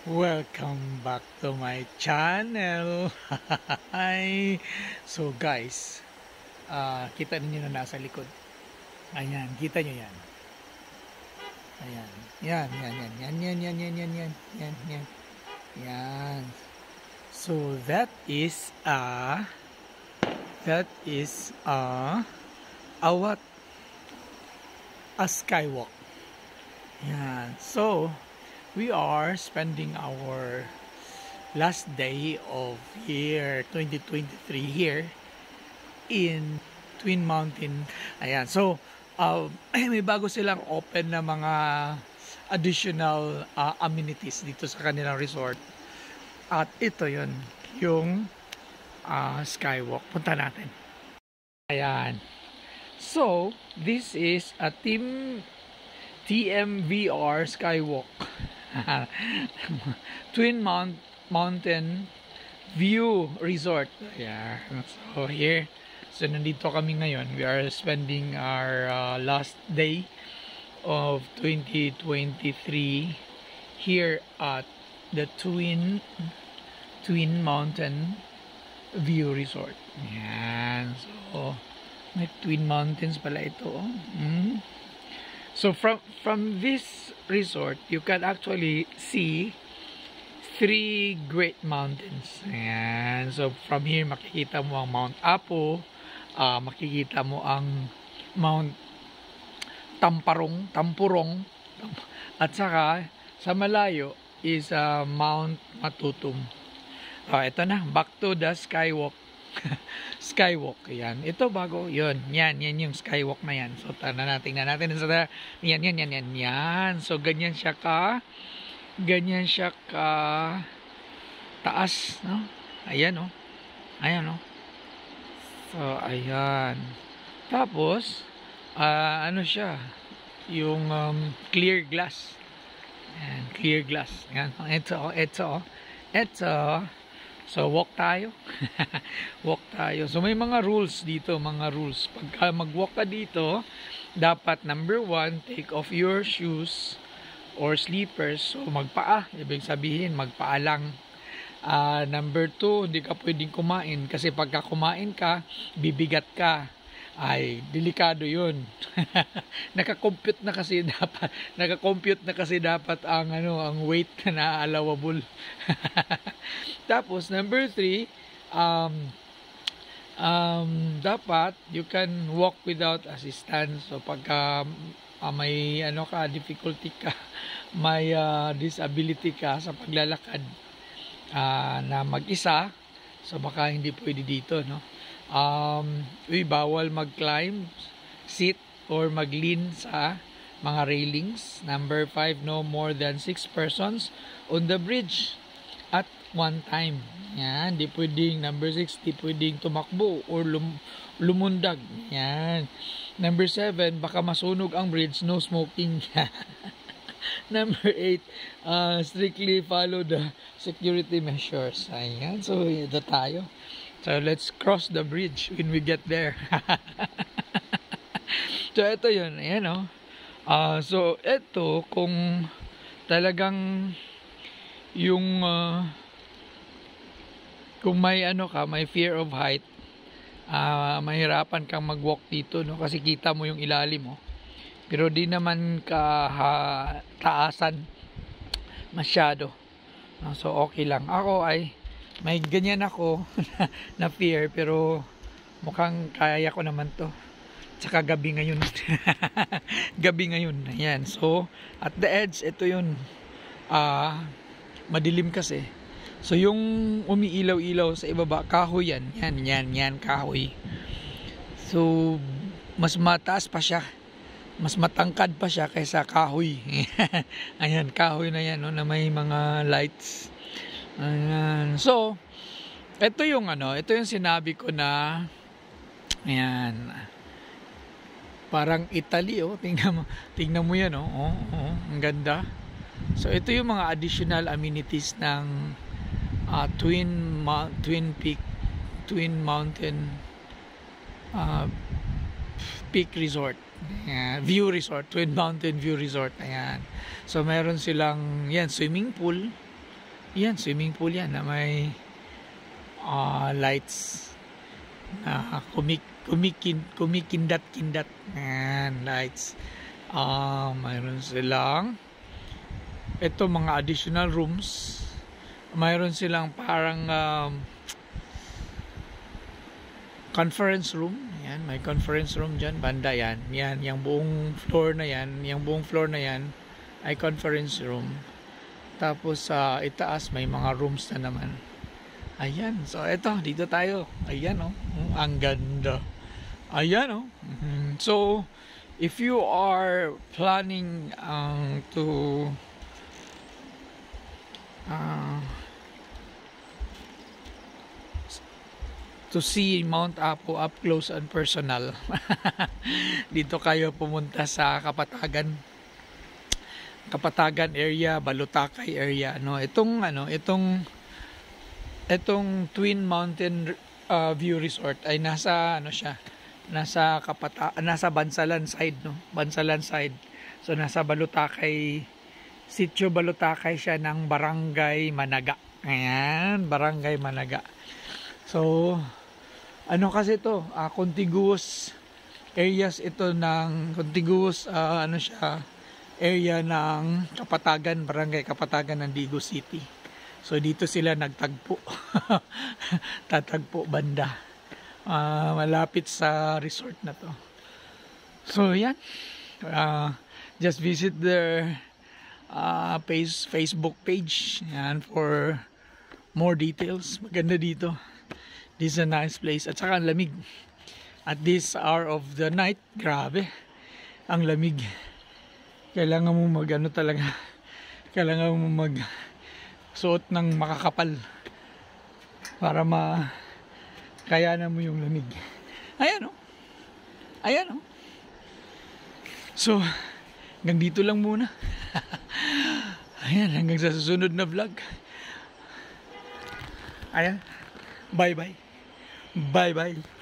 Welcome back to my channel. Hi. So guys, kita niyo na nasa likod. Ayan, kita niyo yan. Ayan. Yan. Yan. So that is what? A skywalk. Yan. So we are spending our last day of year 2023 here in Twin Mountain. Ayan. So, may bago silang open na mga additional amenities dito sa kanilang resort. At ito yun, yung skywalk. Punta natin. Ayan. So, this is a TMVR skywalk. Twin Mountain View Resort. Yeah. So here, so nandito kami ngayon. We are spending our last day of 2023 here at the Twin Mountain View Resort. Yan. So may Twin Mountains pala ito. So from this resort, you can actually see 3 great mountains. Ayan. So from here, makikita mo ang Mount Apo, makikita mo ang Mount Tampurong, at saka sa malayo is Mount Matutum. Ito na, back to the skywalk. Skywalk, yan. Ito bago, yun. Yan yung skywalk na yan. So, tingnan natin. So, yan. So, ganyan siya ka taas, no? Ayan, no? So, ayan. Tapos, ano siya? Yung clear glass. Yan, clear glass. Yan. Ito. So, walk tayo. So, may mga rules dito, Pagka mag-walk ka dito, dapat number 1, take off your shoes or slippers. So, magpaa. Ibig sabihin, magpaa lang. Number 2, hindi ka pwedeng kumain. Kasi pagka kumain ka, bibigat ka. Ay, delikado yun. Naka-compute na kasi dapat ang weight na allowable. Tapos number 3, dapat you can walk without assistance. So pagka may difficulty ka, may disability ka sa paglalakad na mag-isa, so baka hindi pwede dito, no? Bawal mag-climb, sit, or mag-lean sa mga railings. Number 5, no more than 6 persons on the bridge at one time. Yan, di pwedeng, number 6, di pwedeng tumakbo or lumundag. Yan. Number 7, baka masunog ang bridge, no smoking. Number 8, strictly follow the security measures. Ayan, so ito tayo. So, let's cross the bridge when we get there. So, ito yun. Ayan, no? So, ito, kung talagang yung kung may may fear of height, mahirapan kang mag-walk dito, no? Kasi kita mo yung ilalim mo. Pero di naman taasan masyado. So, okay lang. Ako ay may ganyan ako na fear, pero mukhang kaya ko naman to. Tsaka gabi ngayon. Ayan. So, at the edge, ito yun. Madilim kasi. So, yung umiilaw-ilaw sa ibaba, kahoy yan. Yan, kahoy. So, mas mataas pa siya. Mas matangkad pa siya kaysa kahoy. Ayan, kahoy na yan, no, na may mga lights. Ayan. So, ito yung sinabi ko na, ayan, parang Italy, tingnan mo yan, ang ganda. So, ito yung mga additional amenities ng Twin Mountain Peak Resort. View Resort, Twin Mountain View Resort. Ayan. So, meron silang, swimming pool. Yan, swimming pool yan na may lights na kumikindat-kindat. Yan, lights. Mayroon silang ito mga additional rooms. Mayroon silang parang conference room. Yan, may conference room dyan. Banda yan. Yan, yung buong floor na yan. Yung buong floor na yan ay conference room. Tapos sa itaas may mga rooms na naman. Ayan. So eto, dito tayo. Ayan oh. Ang ganda. Ayan oh. So if you are planning to see Mount Apo up close and personal, dito kayo pumunta sa Kapatagan area, Balutakay area. Itong Twin Mountain View Resort ay nasa nasa Bansalan side, no? Bansalan side. So nasa Balutakay, Sitio Balutakay siya ng Barangay Managa. Ayan, Barangay Managa. So kasi to, contiguous areas ito ng contiguous area ng Kapatagan, Barangay Kapatagan ng Digo City. So dito sila nagtagpo. Tatagpo banda. Malapit sa resort na to. So yan. Just visit their Facebook page yan for more details. Maganda dito. This is a nice place. At saka ang lamig. At this hour of the night, grabe. Ang lamig. Kailangan mo kailangan mo suot ng makakapal para kayanan mo yung lamig. Ayan oh. Ayan oh. So, hanggang dito lang muna. Ayan, hanggang sa susunod na vlog. Ayan. Bye-bye. Bye-bye.